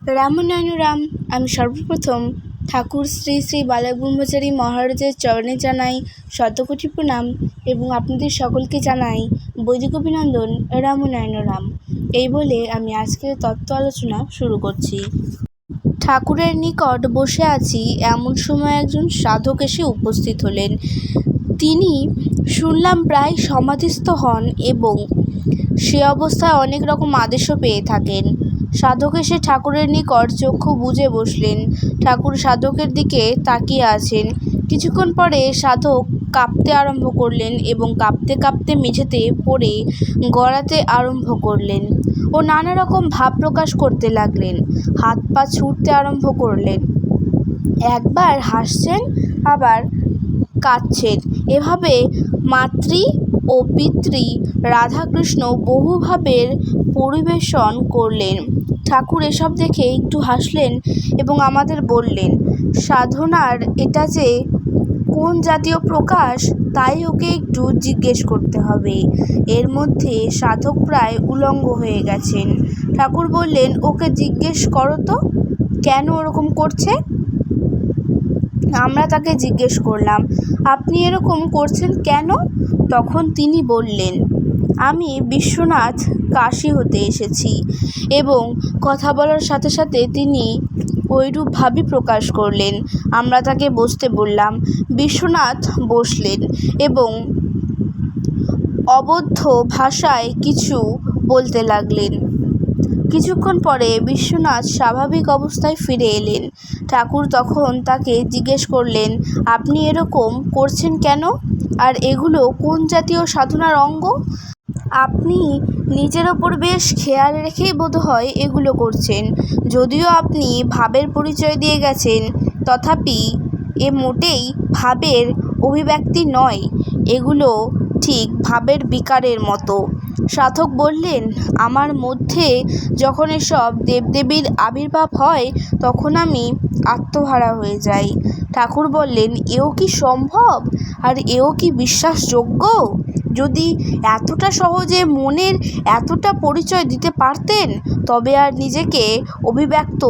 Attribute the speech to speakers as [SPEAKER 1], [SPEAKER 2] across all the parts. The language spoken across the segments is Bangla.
[SPEAKER 1] রামনারায়ণ রাম। আমি সর্বপ্রথম ঠাকুর শ্রী শ্রী বালক ব্রহ্মচারী মহারাজের চরণে জানাই শতকোটি প্রণাম এবং আপনাদের সকলকে জানাই বৈদিক অভিনন্দন। রামনারায়ণ রাম। এই বলে আমি আজকের তত্ত্ব আলোচনা শুরু করছি। ঠাকুরের নিকট বসে আছি, এমন সময় একজন সাধক এসে উপস্থিত হলেন। তিনি শুনলাম প্রায় সমাধিস্থ হন এবং সে অবস্থায় অনেক রকম আদেশও পেয়ে থাকেন। সাধক এসে ঠাকুরের নিকট চক্ষু বুজে বসলেন। ঠাকুর সাধকের দিকে তাকিয়ে আছেন। কিছুক্ষণ পরে সাধক কাঁপতে আরম্ভ করলেন এবং কাঁপতে কাঁপতে মেঝেতে পড়ে গড়াতে আরম্ভ করলেন ও নানা রকম ভাব প্রকাশ করতে লাগলেন। হাত পা ছুটতে আরম্ভ করলেন, একবার হাসছেন আবার কাঁদছেন। এভাবে মাতৃ ও পিতৃ রাধাকৃষ্ণ বহু ভাবের পরিবেশন করলেন। ঠাকুর এসব দেখে একটু হাসলেন এবং আমাদের বললেন, সাধনার এটা যে কোন জাতীয় প্রকাশ তাই ওকে একটু জিজ্ঞেস করতে হবে। এর মধ্যে সাধক প্রায় উলঙ্গ হয়ে গেছেন। ঠাকুর বললেন, ওকে জিজ্ঞেস করো তো কেন ওরকম করছে। আমরা তাকে জিজ্ঞেস করলাম, আপনি এরকম করছেন কেন? তখন তিনি বললেন, আমি বিশ্বনাথ কাশী হতে এসেছি। এবং কথা বলার সাথে সাথে তিনি ওইরূপ ভাবই প্রকাশ করলেন। আমরা তাকে বসতে বললাম। বিশ্বনাথ বসলেন এবং অবদ্ধ ভাষায় কিছু বলতে লাগলেন। কিছুক্ষণ পরে বিশ্বনাথ স্বাভাবিক অবস্থায় ফিরে এলেন। ঠাকুর তখন তাকে জিজ্ঞেস করলেন, আপনি এরকম করছেন কেন? আর এগুলো কোন জাতীয় সাধনার অঙ্গ? আপনি নিজের ওপর বেশ খেয়াল রেখেই বোধহয় এগুলো করছেন। যদিও আপনি ভাবের পরিচয় দিয়ে গেছেন, তথাপি এ মোটেই ভাবের অভিব্যক্তি নয়, এগুলো ঠিক ভাবের বিকারের মতো। সাধক বললেন, আমার মধ্যে যখন এসব দেবদেবীর আবির্ভাব হয় তখন আমি আত্মহারা হয়ে যাই। ঠাকুর বললেন, এও কি সম্ভব? আর এও কি বিশ্বাসযোগ্য? যদি এতটা সহজে মনের এতটা পরিচয় দিতে পারতেন তবে আর নিজেকে অভিব্যক্ত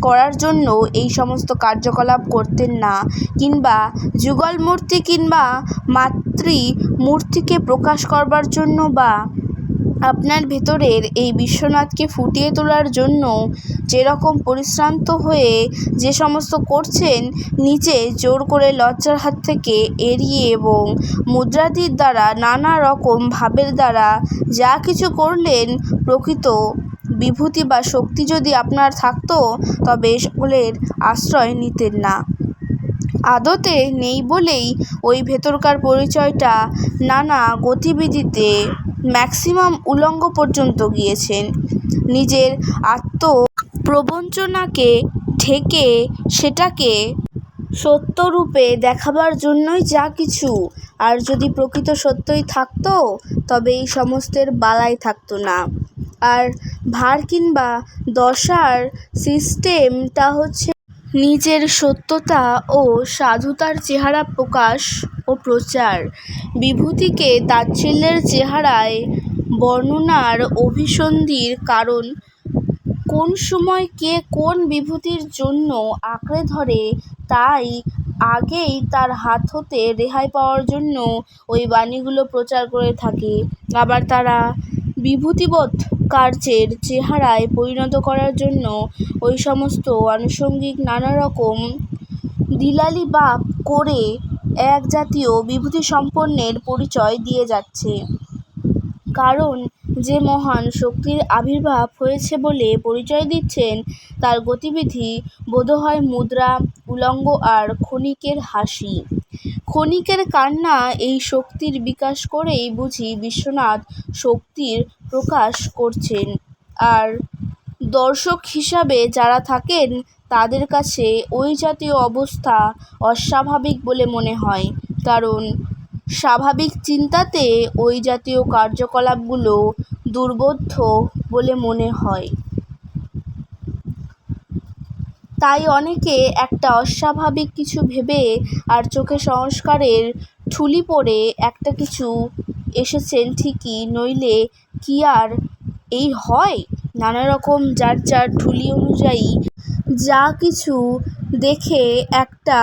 [SPEAKER 1] করার জন্য এই সমস্ত কার্যকলাপ করতেন না, কিংবা যুগল মূর্তি কিংবা মাতৃ মূর্তিকে প্রকাশ করবার জন্য বা আপনার ভেতরের এই বিশ্বনাথকে ফুটিয়ে তোলার জন্য যেরকম পরিশ্রান্ত হয়ে যে সমস্ত করছেন, নিচে জোর করে লজ্জার হাত থেকে এড়িয়ে এবং মুদ্রাদির দ্বারা নানা রকম ভাবের দ্বারা যা কিছু করলেন, প্রকৃত বিভূতি বা শক্তি যদি আপনার থাকতো তবে সকলের আশ্রয় নিতেন না। আদতে নেই বলেই ওই ভেতরকার পরিচয়টা নানা গতিবিধিতে ম্যাক্সিমাম উলঙ্গ পর্যন্ত গিয়েছেন। নিজের আত্মপ্রবঞ্চনাকে ঢেকে সেটাকে সত্যরূপে দেখাবার জন্যই যা কিছু। আর যদি প্রকৃত সত্যই থাকতো তবে এই সমস্তের বালাই থাকতো না। আর ভার কিংবা দশার সিস্টেমটা হচ্ছে নিজের সত্যতা ও সাধুতার চেহারা প্রকাশ ও প্রচার। বিভূতিকে তাচ্ছিল্যের চেহারায় বর্ণনার অভিসন্ধির কারণ কোন সময় কে কোন বিভূতির জন্য আঁকড়ে ধরে, তাই আগেই তার হাত হতে রেহাই পাওয়ার জন্য ওই বাণীগুলো প্রচার করে থাকে। আবার তারা বিভূতিবোধ কার্যের চেহারায় পরিণত করার জন্য ওই সমস্ত আনুষঙ্গিক নানা রকম দিলালিবাব করে এক জাতীয় বিভূতি সম্পন্নের পরিচয় দিয়ে যাচ্ছে। কারণ যে মহান শক্তির আবির্ভাব হয়েছে বলে পরিচয় দিচ্ছেন, তার গতিবিধি বোধহয় মুদ্রা, উলঙ্গ আর ক্ষণিকের হাসি, ক্ষণিকের কান্না। এই শক্তির বিকাশ করেই বুঝি বিশ্বনাথ শক্তির প্রকাশ করছেন। আর দর্শক হিসাবে যারা থাকেন তাদের কাছে ওই জাতীয় অবস্থা অস্বাভাবিক বলে মনে হয়, কারণ স্বাভাবিক চিন্তাতে ওই জাতীয় কার্যকলাপগুলো দুর্বোধ্য বলে মনে হয়। তাই অনেকে একটা অস্বাভাবিক কিছু ভেবে আর চোখে সংস্কারের ঠুলি পড়ে একটা কিছু এসেছেন ঠিকই, নইলে কি আর এই হয়? নানা রকম যার যার ঢুলি অনুযায়ী যা কিছু দেখে একটা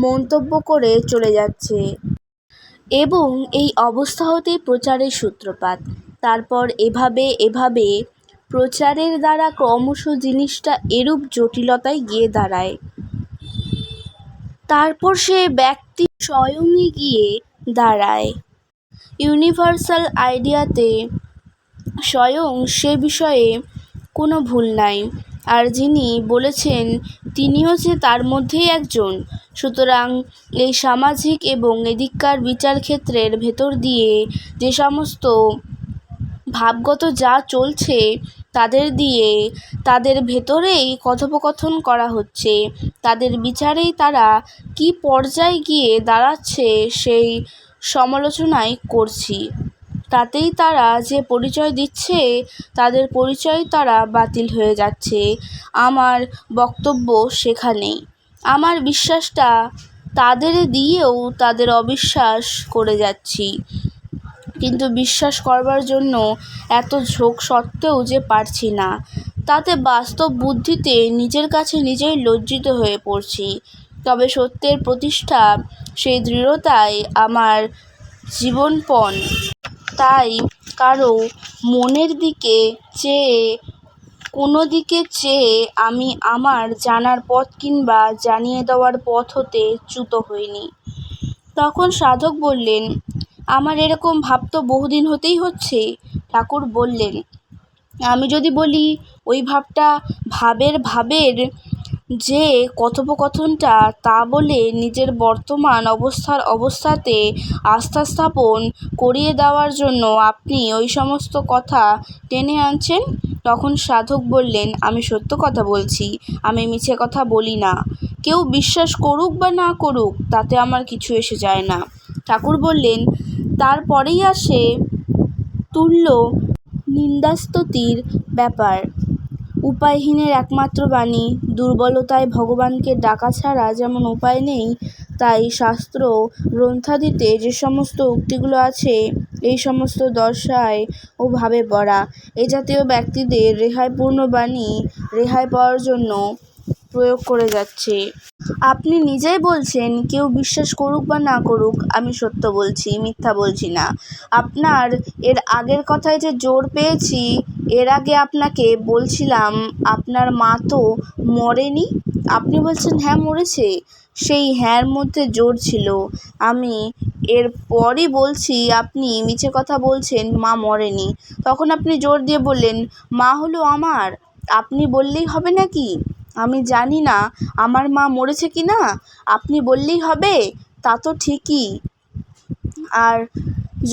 [SPEAKER 1] মন্তব্য করে চলে যাচ্ছে এবং এই অবস্থা হতেই প্রচারের সূত্রপাত। তারপর এভাবে প্রচারের দ্বারা ক্রমশ জিনিসটা এরূপ জটিলতায় গিয়ে দাঁড়ায়। তারপর সে ব্যক্তি স্বয়ংই গিয়ে দাঁড়ায় ইউনিভার্সাল আইডিয়াতে। স্বয়ং সে বিষয়ে কোনো ভুল নাই, আর যিনি বলেছেন তিনিও যে তার মধ্যেই একজন। সুতরাং এই সামাজিক এবং এদিককার বিচার ক্ষেত্রের ভেতর দিয়ে যে সমস্ত ভাবগত যা চলছে তাদের দিয়ে তাদের ভেতরেই কথোপকথন করা হচ্ছে, তাদের বিচারেই তারা কি পর্যায়ে গিয়ে দাঁড়াচ্ছে সেই সমালোচনাই করছি। তাতেই তারা যে পরিচয় দিচ্ছে তাদের পরিচয় তারা বাতিল হয়ে যাচ্ছে। আমার বক্তব্য সেখানেই। আমার বিশ্বাসটা তাদের দিয়েও তাদের অবিশ্বাস করে যাচ্ছি, কিন্তু বিশ্বাস করবার জন্য এত ঝোঁক সত্ত্বেও যে পারছি না, তাতে বাস্তব বুদ্ধিতে নিজের কাছে নিজেই লজ্জিত হয়ে পড়ছি। তবে সত্যের প্রতিষ্ঠা, সেই দৃঢ়তাই আমার জীবনপণ। তাই কারো মনের দিকে চেয়ে কোনো দিকে চেয়ে আমি আমার জানার পথ কিংবা জানিয়ে দেওয়ার পথ হতে চ্যুত হইনি। তখন সাধক বললেন, আমার এরকম ভাব তো বহুদিন হতেই হচ্ছে। ঠাকুর বললেন, আমি যদি বলি ওই ভাবটা ভাবের যে কথোপকথনটা, তা বলে নিজের বর্তমান অবস্থাতে আস্থা স্থাপন করিয়ে দেওয়ার জন্য আপনি ওই সমস্ত কথা টেনে আনছেন। তখন সাধক বললেন, আমি সত্য কথা বলছি, আমি মিছে কথা বলি না। কেউ বিশ্বাস করুক বা না করুক তাতে আমার কিছু এসে যায় না। ঠাকুর বললেন, তারপরেই আসে তুল্য নিন্দাস্তুতির ব্যাপার। উপায়হীনের একমাত্র বাণী। দুর্বলতায় ভগবানকে ডাকা ছাড়া যেমন উপায় নেই, তাই শাস্ত্র গ্রন্থাদিতে যে সমস্ত উক্তিগুলো আছে এই সমস্ত দশায় ও ভাবে পড়া। এ জাতীয় ব্যক্তিদের রেহাইপূর্ণ বাণী রেহাই পাওয়ার জন্য প্রয়োগ করে যাচ্ছে। আপনি নিজেই বলছেন, কেউ বিশ্বাস করুক বা না করুক আমি সত্য বলছি, মিথ্যা বলছি না। আপনার এর আগের কথায় যে জোর পেয়েছি, এর আগে আপনাকে বলছিলাম আপনার মা তো মরেনি। আপনি বলছেন হ্যাঁ মরেছে। সেই হ্যাঁর মধ্যে জোর ছিল। আমি এর পরই বলছি আপনি মিছে কথা বলছেন, মা মরেনি। তখন আপনি জোর দিয়ে বললেন, মা হলো আমার। আপনি বললেই হবে নাকি? আমি জানি না আমার মা মরেছে কি না, আপনি বললেই হবে? তা তো ঠিকই। আর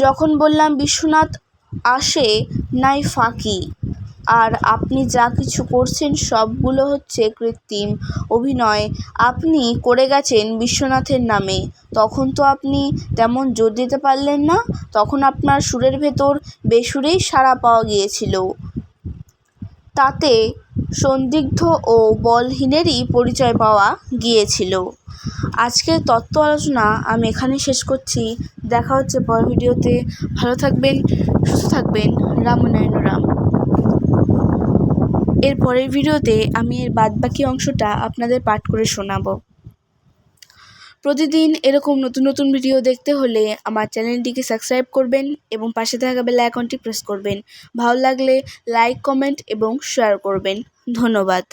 [SPEAKER 1] যখন বললাম বিশ্বনাথ আসে নাই ফাঁকি, আর আপনি যা কিছু করছেন সবগুলো হচ্ছে কৃত্রিম অভিনয়, আপনি করে গেছেন বিশ্বনাথের নামে, তখন তো আপনি তেমন জোর দিতে পারলেন না। তখন আপনার সুরের ভেতর বেসুরেই সাড়া পাওয়া গিয়েছিল। তাতে সন্দিগ্ধ ও বলহীনেরই পরিচয় পাওয়া গিয়েছিল। আজকের তত্ত্ব আলোচনা আমি এখানে শেষ করছি। দেখা হচ্ছে পরের ভিডিওতে। ভালো থাকবেন, সুস্থ থাকবেন। রাম নারায়ণ রাম। এর পরের ভিডিওতে আমি এর বাদবাকি অংশটা আপনাদের পাঠ করে শোনাবো। প্রতিদিন এরকম নতুন নতুন ভিডিও দেখতে হলে আমার চ্যানেলটিকে সাবস্ক্রাইব করবেন এবং পাশে থাকা বেল আইকনটি প্রেস করবেন। ভালো লাগলে লাইক, কমেন্ট এবং শেয়ার করবেন। ধন্যবাদ।